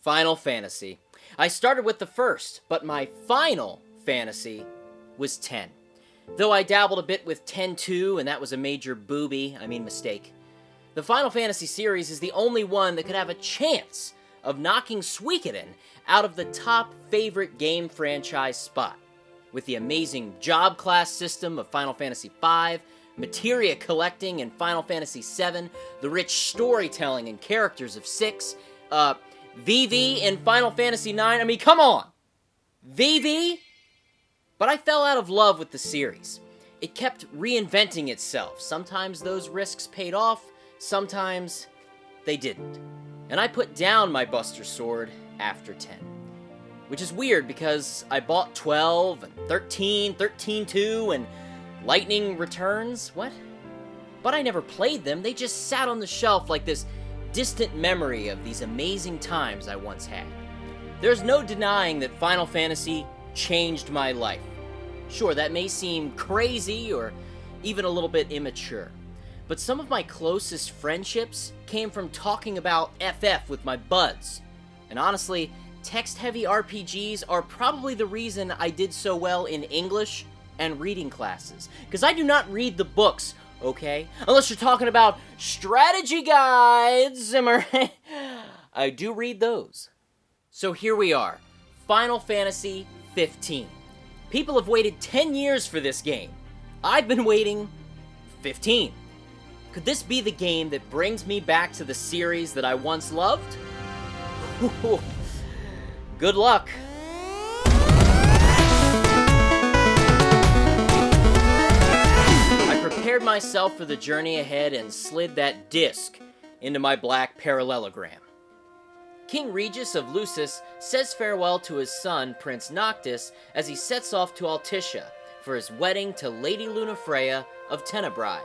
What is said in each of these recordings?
Final Fantasy. I started with the first, but my final fantasy was 10. Though I dabbled a bit with 10-2, and that was a major mistake. The Final Fantasy series is the only one that could have a chance of knocking Suikoden out of the top favorite game franchise spot. With the amazing job class system of Final Fantasy V, materia collecting in Final Fantasy VII, the rich storytelling and characters of 6, VV in Final Fantasy IX. I mean, come on! VV? But I fell out of love with the series. It kept reinventing itself. Sometimes those risks paid off, sometimes they didn't. And I put down my Buster Sword after 10. Which is weird because I bought 12 and 13, 13-2, and Lightning Returns. What? But I never played them. They just sat on the shelf like this distant memory of these amazing times I once had. There's no denying that Final Fantasy changed my life. Sure, that may seem crazy or even a little bit immature, but some of my closest friendships came from talking about FF with my buds. And honestly, text-heavy RPGs are probably the reason I did so well in English and reading classes, because I do not read the books, okay? Unless you're talking about strategy guides, am I right? I do read those. So here we are, Final Fantasy 15. People have waited 10 years for this game. I've been waiting 15. Could this be the game that brings me back to the series that I once loved? Good luck. I prepared myself for the journey ahead and slid that disc into my black parallelogram. King Regis of Lucis says farewell to his son, Prince Noctis, as he sets off to Alticia for his wedding to Lady Lunafreya of Tenebrae.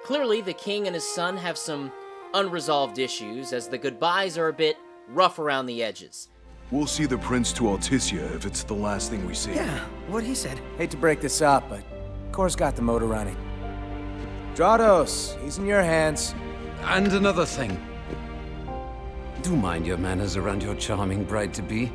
Clearly, the king and his son have some unresolved issues, as the goodbyes are a bit rough around the edges. We'll see the prince to Alticia if it's the last thing we see. Yeah, what he said. Hate to break this up, but Kor's got the motor running. Drados, he's in your hands. And another thing. Do mind your manners around your charming bride-to-be.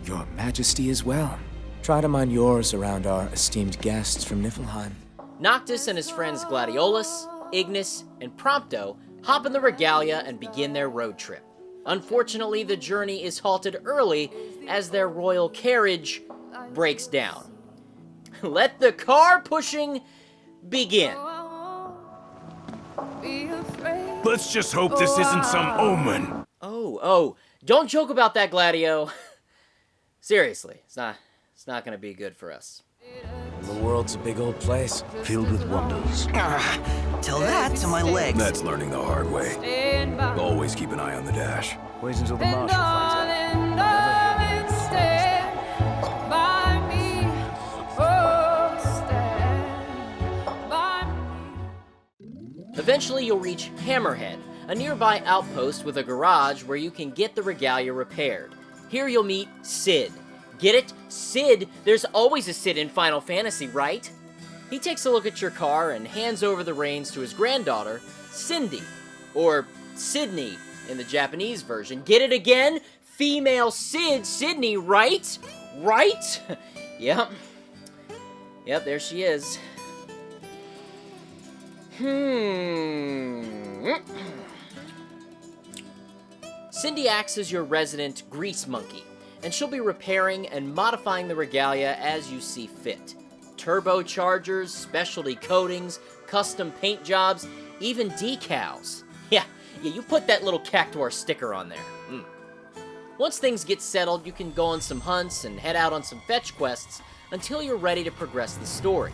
Your Majesty as well. Try to mind yours around our esteemed guests from Niflheim. Noctis and his friends Gladiolus, Ignis, and Prompto hop in the Regalia and begin their road trip. Unfortunately, the journey is halted early as their royal carriage breaks down. Let the car pushing begin. Let's just hope this isn't some omen. Oh, don't joke about that, Gladio. Seriously, it's not gonna be good for us. The world's a big old place. Filled with wonders. Tell that to my legs. That's learning the hard way. Always keep an eye on the dash. Wait until the marshal finds out. Eventually, you'll reach Hammerhead, a nearby outpost with a garage where you can get the Regalia repaired. Here you'll meet Cid. Get it? Cid. There's always a Cid in Final Fantasy, right? He takes a look at your car and hands over the reins to his granddaughter, Cindy. Or Sydney in the Japanese version. Get it again? Female Cid, Sydney, right? Right? Yep, there she is. Cindy acts as your resident grease monkey, and she'll be repairing and modifying the Regalia as you see fit. Turbochargers, specialty coatings, custom paint jobs, even decals. Yeah, you put that little Cactuar sticker on there. Once things get settled, you can go on some hunts and head out on some fetch quests until you're ready to progress the story.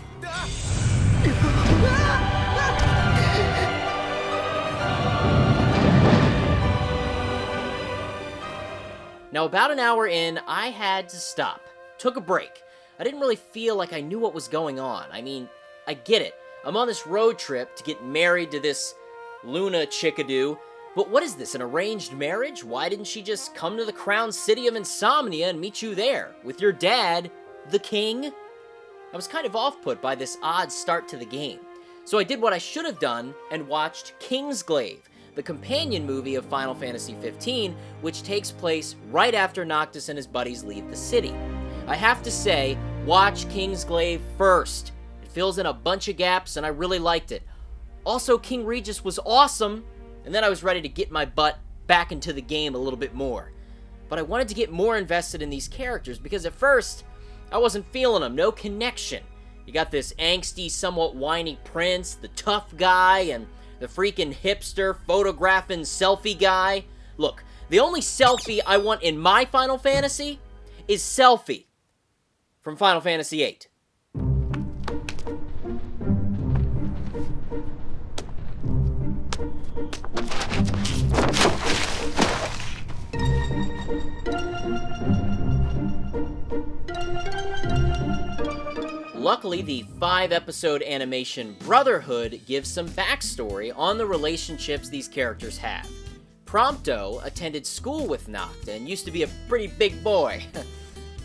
Now, about an hour in, I had to stop. Took a break. I didn't really feel like I knew what was going on. I mean, I get it. I'm on this road trip to get married to this Luna chickadoo, but what is this, an arranged marriage? Why didn't she just come to the crown city of Insomnia and meet you there, with your dad, the king? I was kind of off-put by this odd start to the game, so I did what I should have done and watched Kingsglaive, the companion movie of Final Fantasy XV, which takes place right after Noctis and his buddies leave the city. I have to say, watch Kingsglaive first. It fills in a bunch of gaps, and I really liked it. Also, King Regis was awesome, and then I was ready to get my butt back into the game a little bit more. But I wanted to get more invested in these characters, because at first, I wasn't feeling them, no connection. You got this angsty, somewhat whiny prince, the tough guy, and the freaking hipster photographing selfie guy. Look, the only selfie I want in my Final Fantasy is Selfie from Final Fantasy VIII. Luckily, the 5-episode animation Brotherhood gives some backstory on the relationships these characters have. Prompto attended school with Noct and used to be a pretty big boy.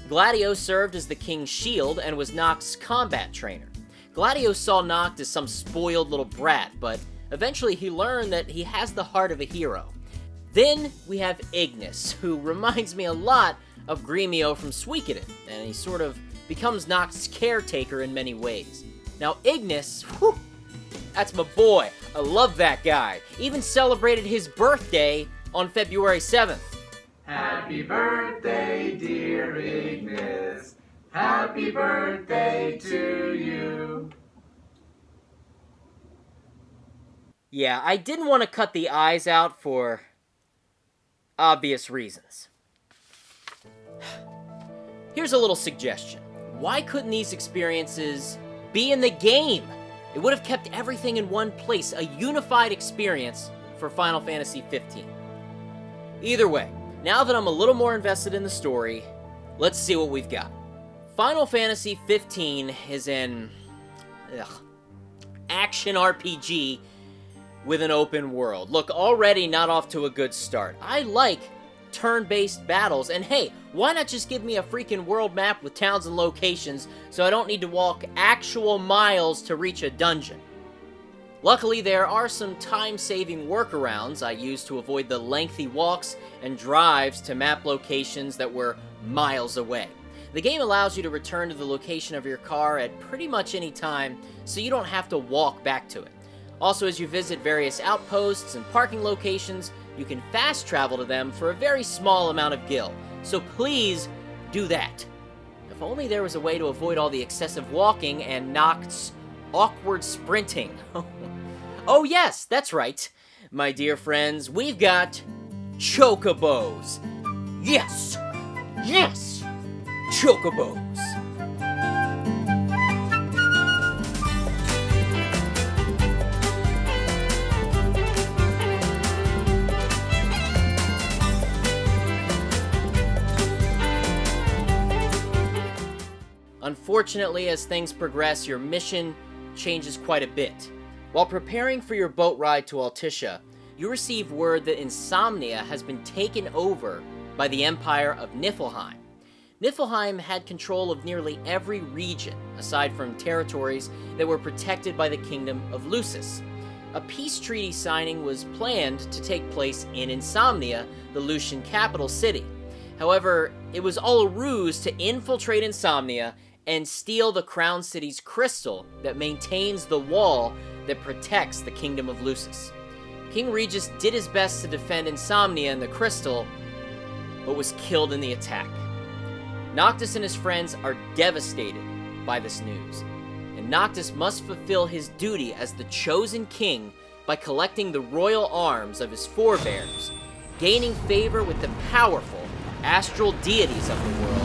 Gladio served as the king's shield and was Noct's combat trainer. Gladio saw Noct as some spoiled little brat, but eventually he learned that he has the heart of a hero. Then we have Ignis, who reminds me a lot of Gremio from Suikoden, and he sort of becomes Noct's caretaker in many ways. Now Ignis, whew, that's my boy. I love that guy. Even celebrated his birthday on February 7th. Happy birthday, dear Ignis. Happy birthday to you. Yeah, I didn't want to cut the eyes out for obvious reasons. Here's a little suggestion. Why couldn't these experiences be in the game? It would have kept everything in one place, a unified experience for Final Fantasy XV. Either way, now that I'm a little more invested in the story, let's see what we've got. Final Fantasy XV is an action RPG with an open world. Look, already not off to a good start. I like turn-based battles, and hey, why not just give me a freaking world map with towns and locations so I don't need to walk actual miles to reach a dungeon? Luckily, there are some time-saving workarounds I used to avoid the lengthy walks and drives to map locations that were miles away. The game allows you to return to the location of your car at pretty much any time, so you don't have to walk back to it. Also, as you visit various outposts and parking locations, you can fast travel to them for a very small amount of gil, so please do that. If only there was a way to avoid all the excessive walking and Noct's awkward sprinting. Oh yes, that's right, my dear friends, we've got chocobos. Yes! Yes! Chocobos! Unfortunately, as things progress, your mission changes quite a bit. While preparing for your boat ride to Altissia, you receive word that Insomnia has been taken over by the Empire of Niflheim. Niflheim had control of nearly every region, aside from territories that were protected by the Kingdom of Lucis. A peace treaty signing was planned to take place in Insomnia, the Lucian capital city. However, it was all a ruse to infiltrate Insomnia and steal the Crown City's crystal that maintains the wall that protects the Kingdom of Lucis. King Regis did his best to defend Insomnia and the crystal, but was killed in the attack. Noctis and his friends are devastated by this news, and Noctis must fulfill his duty as the chosen king by collecting the royal arms of his forebears, gaining favor with the powerful astral deities of the world,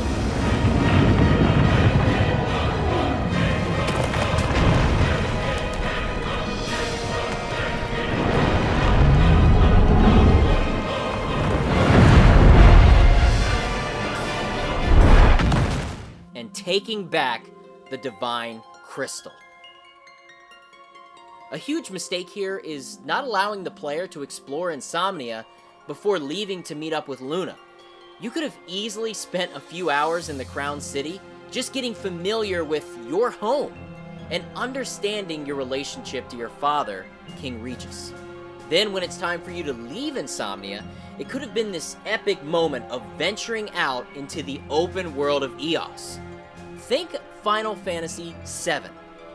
and taking back the divine crystal. A huge mistake here is not allowing the player to explore Insomnia before leaving to meet up with Luna. You could have easily spent a few hours in the Crown City just getting familiar with your home and understanding your relationship to your father, King Regis. Then when it's time for you to leave Insomnia, it could have been this epic moment of venturing out into the open world of Eos. Think Final Fantasy VII.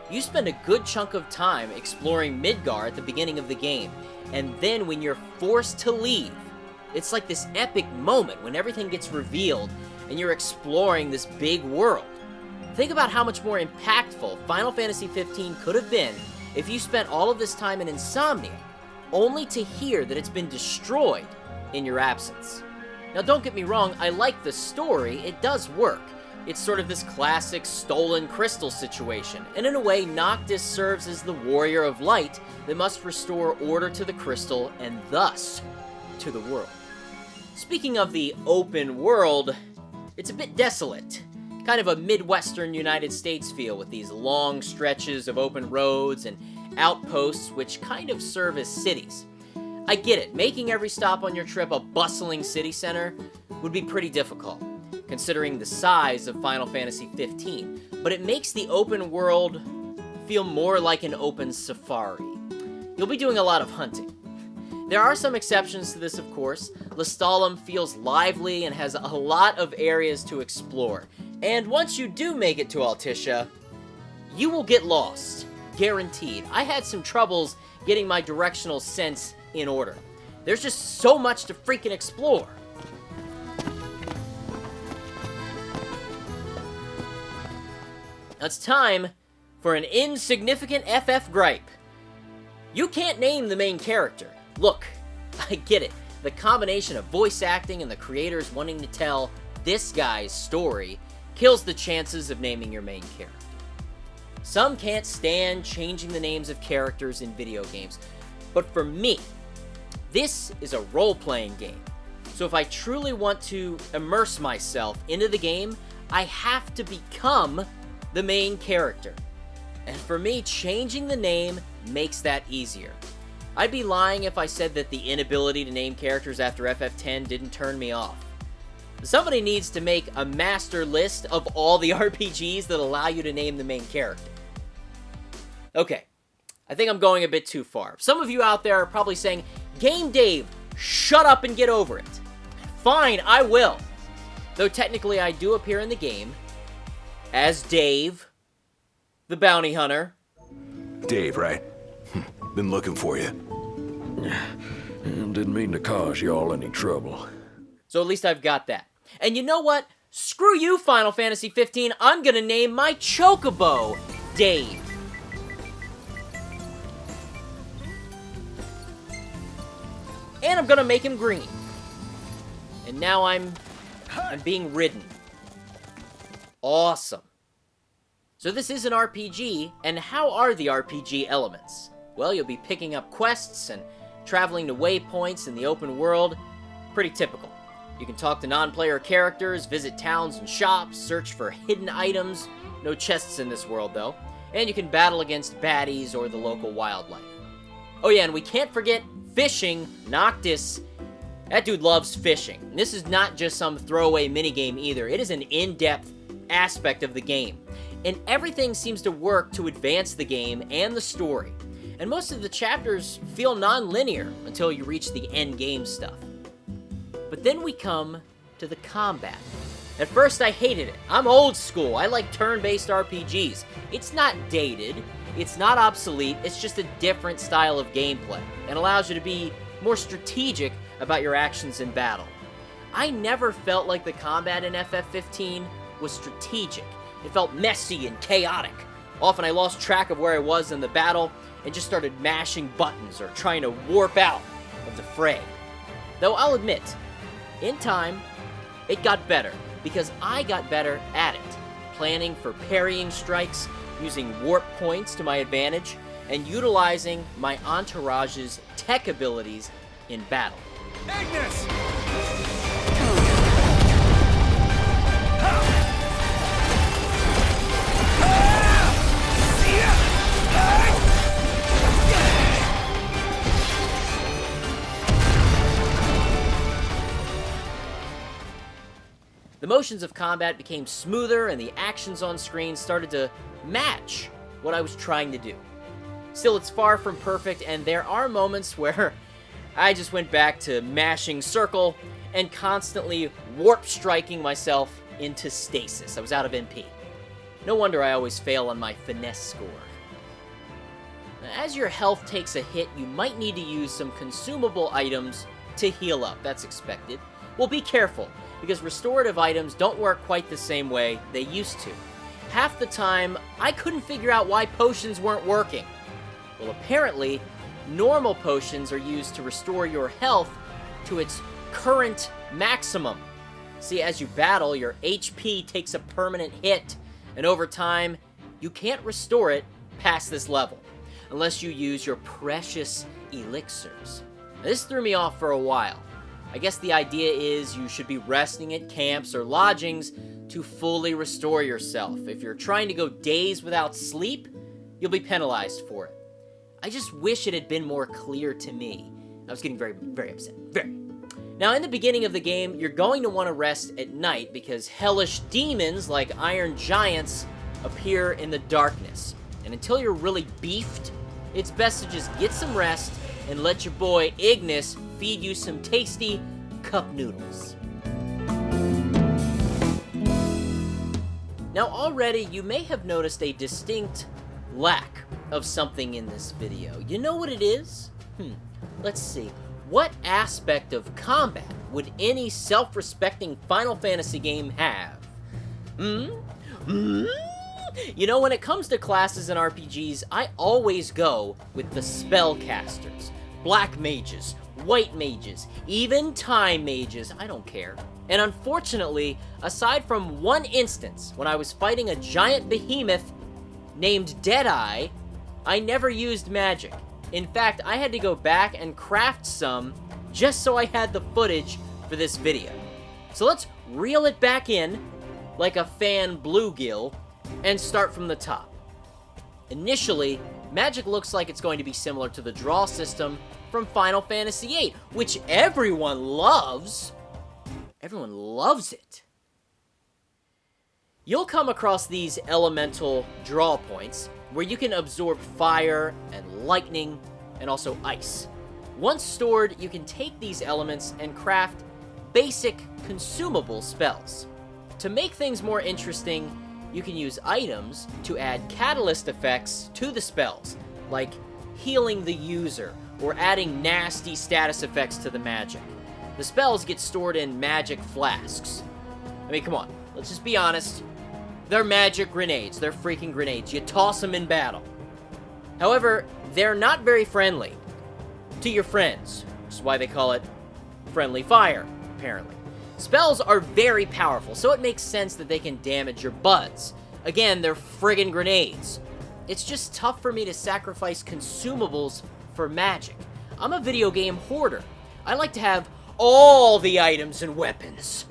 You spend a good chunk of time exploring Midgar at the beginning of the game, and then when you're forced to leave, it's like this epic moment when everything gets revealed and you're exploring this big world. Think about how much more impactful Final Fantasy XV could have been if you spent all of this time in Insomnia, only to hear that it's been destroyed in your absence. Now don't get me wrong, I like the story, it does work. It's sort of this classic stolen crystal situation, and in a way, Noctis serves as the warrior of light that must restore order to the crystal and thus to the world. Speaking of the open world, it's a bit desolate. Kind of a Midwestern United States feel with these long stretches of open roads and outposts which kind of serve as cities. I get it, making every stop on your trip a bustling city center would be pretty difficult, considering the size of Final Fantasy XV, but it makes the open world feel more like an open safari. You'll be doing a lot of hunting. There are some exceptions to this, of course. Lestalem feels lively and has a lot of areas to explore. And once you do make it to Altissia, you will get lost. Guaranteed. I had some troubles getting my directional sense in order. There's just so much to freaking explore. Now it's time for an insignificant FF gripe. You can't name the main character. Look, I get it. The combination of voice acting and the creators wanting to tell this guy's story kills the chances of naming your main character. Some can't stand changing the names of characters in video games, but for me, this is a role-playing game. So if I truly want to immerse myself into the game, I have to become the main character. And for me, changing the name makes that easier. I'd be lying if I said that the inability to name characters after FF10 didn't turn me off. Somebody needs to make a master list of all the RPGs that allow you to name the main character. Okay, I think I'm going a bit too far. Some of you out there are probably saying, Game Dave, shut up and get over it. Fine, I will. Though technically I do appear in the game as Dave, the bounty hunter. Dave, right? Been looking for you. Didn't mean to cause y'all any trouble. So at least I've got that. And you know what? Screw you, Final Fantasy 15. I'm gonna name my Chocobo Dave. And I'm gonna make him green. And now I'm being ridden. Awesome. So this is an RPG, and how are the RPG elements? Well, you'll be picking up quests and traveling to waypoints in the open world. Pretty typical. You can talk to non-player characters, visit towns and shops, search for hidden items. No chests in this world, though. And you can battle against baddies or the local wildlife. Oh yeah, and we can't forget fishing. Noctis, that dude loves fishing. And this is not just some throwaway minigame either. It is an in-depth aspect of the game. And everything seems to work to advance the game and the story. And most of the chapters feel non-linear until you reach the end game stuff. But then we come to the combat. At first I hated it. I'm old school. I like turn-based RPGs. It's not dated. It's not obsolete. It's just a different style of gameplay and allows you to be more strategic about your actions in battle. I never felt like the combat in FF15 was strategic. It felt messy and chaotic. Often I lost track of where I was in the battle and just started mashing buttons or trying to warp out of the fray. Though I'll admit, in time, it got better because I got better at it, planning for parrying strikes, using warp points to my advantage, and utilizing my entourage's tech abilities in battle. Agnes! The motions of combat became smoother and the actions on screen started to match what I was trying to do. Still, it's far from perfect, and there are moments where I just went back to mashing circle and constantly warp striking myself into stasis. I was out of MP. No wonder I always fail on my finesse score. As your health takes a hit, you might need to use some consumable items to heal up. That's expected. Well, be careful, because restorative items don't work quite the same way they used to. Half the time, I couldn't figure out why potions weren't working. Well, apparently, normal potions are used to restore your health to its current maximum. See, as you battle, your HP takes a permanent hit, and over time, you can't restore it past this level, unless you use your precious elixirs. Now, this threw me off for a while. I guess the idea is you should be resting at camps or lodgings to fully restore yourself. If you're trying to go days without sleep, you'll be penalized for it. I just wish it had been more clear to me. I was getting very, very upset. Very. Now, in the beginning of the game, you're going to want to rest at night because hellish demons like iron giants appear in the darkness. And until you're really beefed, it's best to just get some rest and let your boy Ignis feed you some tasty cup noodles. Now, already you may have noticed a distinct lack of something in this video. You know what it is? Let's see. What aspect of combat would any self-respecting Final Fantasy game have? You know, when it comes to classes in RPGs, I always go with the spellcasters. Black mages, white mages, even time mages, I don't care. And unfortunately, aside from one instance when I was fighting a giant behemoth named Deadeye, I never used magic. In fact, I had to go back and craft some just so I had the footage for this video. So let's reel it back in like a fan bluegill and start from the top. Initially, magic looks like it's going to be similar to the draw system from Final Fantasy VIII, which everyone loves. Everyone loves it. You'll come across these elemental draw points where you can absorb fire and lightning and also ice. Once stored, you can take these elements and craft basic consumable spells. To make things more interesting, you can use items to add catalyst effects to the spells, like healing the user or adding nasty status effects to the magic. The spells get stored in magic flasks. I mean, come on, let's just be honest. They're magic grenades. They're freaking grenades. You toss them in battle. However, they're not very friendly to your friends, which is why they call it friendly fire, apparently. Spells are very powerful, so it makes sense that they can damage your buds. Again, they're friggin' grenades. It's just tough for me to sacrifice consumables for magic. I'm a video game hoarder. I like to have all the items and weapons.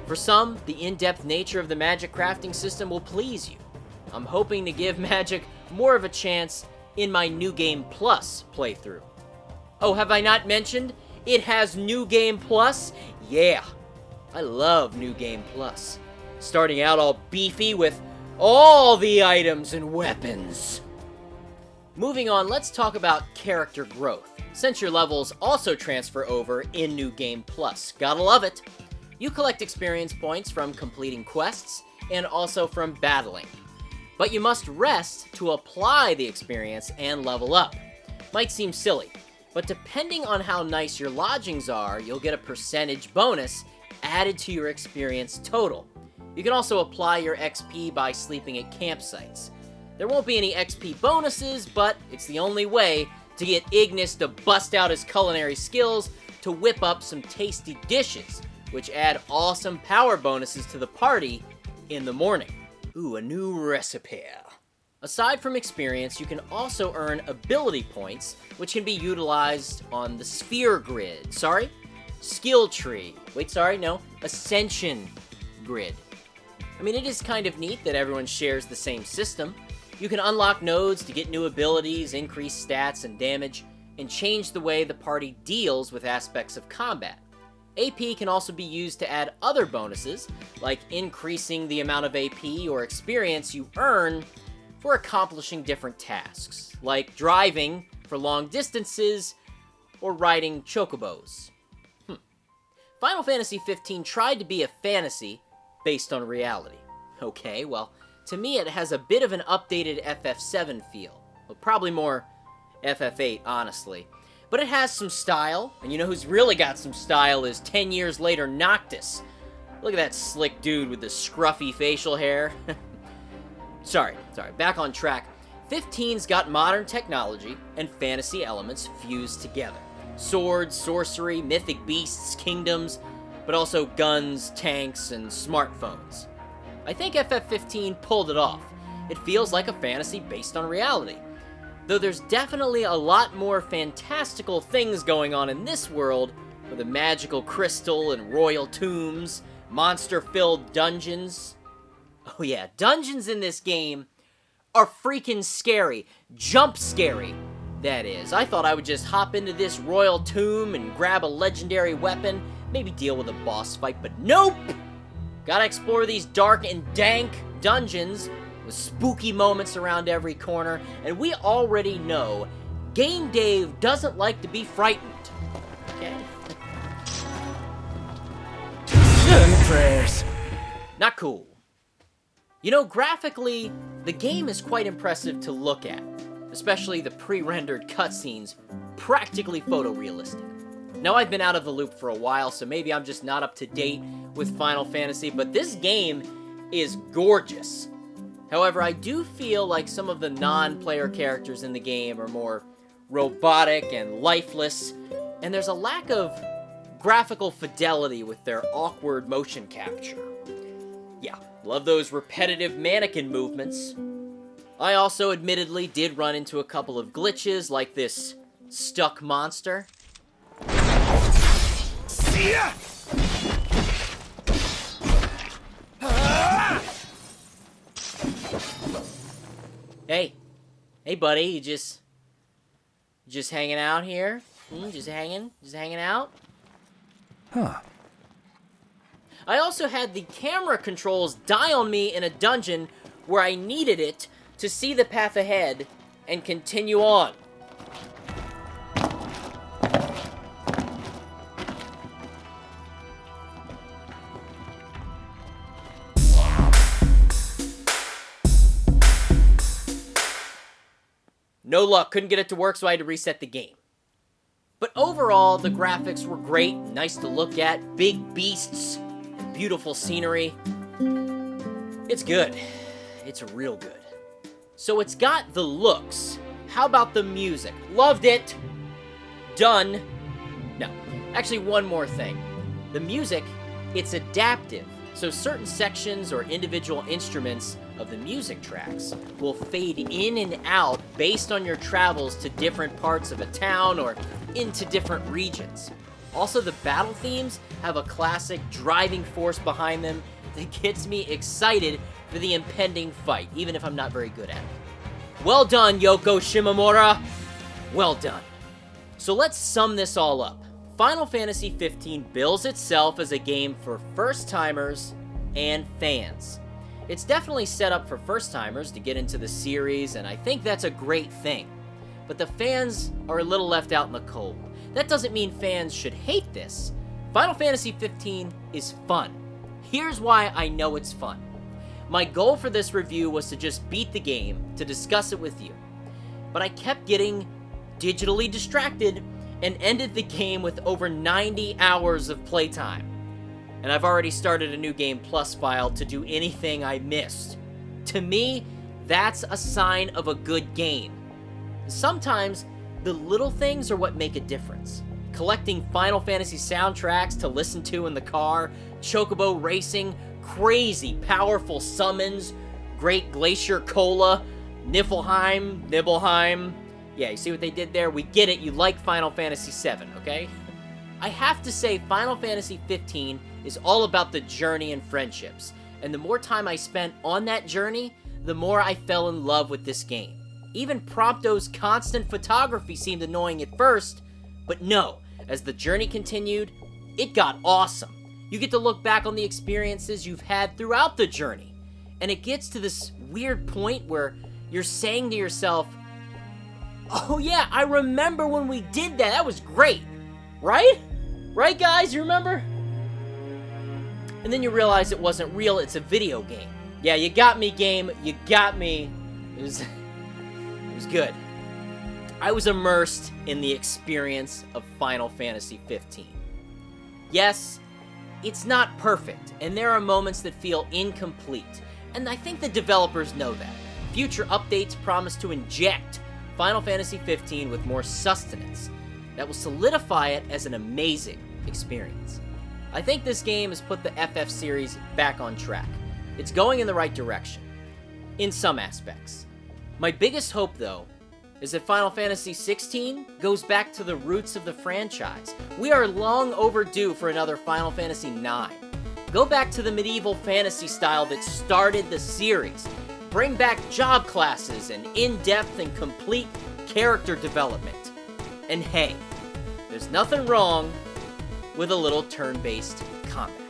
For some, the in-depth nature of the magic crafting system will please you. I'm hoping to give magic more of a chance in my New Game Plus playthrough. Oh, have I not mentioned it has New Game Plus? Yeah, I love New Game Plus. Starting out all beefy with all the items and weapons. Moving on, let's talk about character growth, since your levels also transfer over in New Game Plus. Gotta love it. You collect experience points from completing quests and also from battling. But you must rest to apply the experience and level up. Might seem silly, but depending on how nice your lodgings are, you'll get a percentage bonus added to your experience total. You can also apply your XP by sleeping at campsites. There won't be any XP bonuses, but it's the only way to get Ignis to bust out his culinary skills to whip up some tasty dishes, which add awesome power bonuses to the party in the morning. Ooh, a new recipe. Aside from experience, you can also earn ability points, which can be utilized on the sphere grid. Skill tree. Ascension grid. I mean, it is kind of neat that everyone shares the same system. You can unlock nodes to get new abilities, increase stats and damage, and change the way the party deals with aspects of combat. AP can also be used to add other bonuses, like increasing the amount of AP or experience you earn for accomplishing different tasks, like driving for long distances or riding chocobos. Final Fantasy XV tried to be a fantasy based on reality. Okay, well, to me it has a bit of an updated FF7 feel. Well, probably more FF8, honestly. But it has some style, and you know who's really got some style is 10 years later Noctis. Look at that slick dude with the scruffy facial hair. Sorry, back on track. 15's got modern technology and fantasy elements fused together. Swords, sorcery, mythic beasts, kingdoms, but also guns, tanks, and smartphones. I think FF15 pulled it off. It feels like a fantasy based on reality. Though there's definitely a lot more fantastical things going on in this world, with a magical crystal and royal tombs, monster-filled dungeons. Oh yeah, dungeons in this game are freaking scary. Jump scary, that is. I thought I would just hop into this royal tomb and grab a legendary weapon, maybe deal with a boss fight, but nope! Gotta explore these dark and dank dungeons with spooky moments around every corner, and we already know Game Dave doesn't like to be frightened. Okay? Prayers. Not cool. You know, graphically, the game is quite impressive to look at, especially the pre-rendered cutscenes, practically photorealistic. Now, I've been out of the loop for a while, so maybe I'm just not up to date with Final Fantasy, but this game is gorgeous. However, I do feel like some of the non-player characters in the game are more robotic and lifeless, and there's a lack of graphical fidelity with their awkward motion capture. Yeah, love those repetitive mannequin movements. I also admittedly did run into a couple of glitches, like this stuck monster. Hey buddy, you just hanging out here? Just hanging out? Huh. I also had the camera controls die on me in a dungeon where I needed it to see the path ahead and continue on. No luck, couldn't get it to work, so I had to reset the game. But overall, the graphics were great, nice to look at, big beasts, beautiful scenery. It's good. It's real good. So it's got the looks. How about the music? Loved it. Done. No, actually one more thing. The music, it's adaptive. So certain sections or individual instruments of the music tracks will fade in and out based on your travels to different parts of a town or into different regions. Also, the battle themes have a classic driving force behind them that gets me excited for the impending fight, even if I'm not very good at it. Well done, Yoko Shimomura! Well done. So let's sum this all up. Final Fantasy XV bills itself as a game for first-timers and fans. It's definitely set up for first-timers to get into the series, and I think that's a great thing. But the fans are a little left out in the cold. That doesn't mean fans should hate this. Final Fantasy XV is fun. Here's why I know it's fun. My goal for this review was to just beat the game, to discuss it with you. But I kept getting digitally distracted and ended the game with over 90 hours of playtime. And I've already started a new Game Plus file to do anything I missed. To me, that's a sign of a good game. Sometimes, the little things are what make a difference. Collecting Final Fantasy soundtracks to listen to in the car, chocobo racing, crazy powerful summons, Great Glacier Cola, Nibelheim. Yeah, you see what they did there? We get it, you like Final Fantasy VII, okay? I have to say, Final Fantasy XV is all about the journey and friendships. And the more time I spent on that journey, the more I fell in love with this game. Even Prompto's constant photography seemed annoying at first, but no, as the journey continued, it got awesome. You get to look back on the experiences you've had throughout the journey. And it gets to this weird point where you're saying to yourself, oh yeah, I remember when we did that. That was great. Right? Right, guys? You remember? And then you realize it wasn't real. It's a video game. Yeah, you got me, game. You got me. It was good. I was immersed in the experience of Final Fantasy 15. Yes, it's not perfect, and there are moments that feel incomplete, and I think the developers know that. Future updates promise to inject Final Fantasy 15 with more sustenance that will solidify it as an amazing experience. I think this game has put the FF series back on track. It's going in the right direction, in some aspects. My biggest hope, though, is that Final Fantasy 16 goes back to the roots of the franchise. We are long overdue for another Final Fantasy 9. Go back to the medieval fantasy style that started the series. Bring back job classes and in-depth and complete character development. And hey, there's nothing wrong with a little turn-based combat.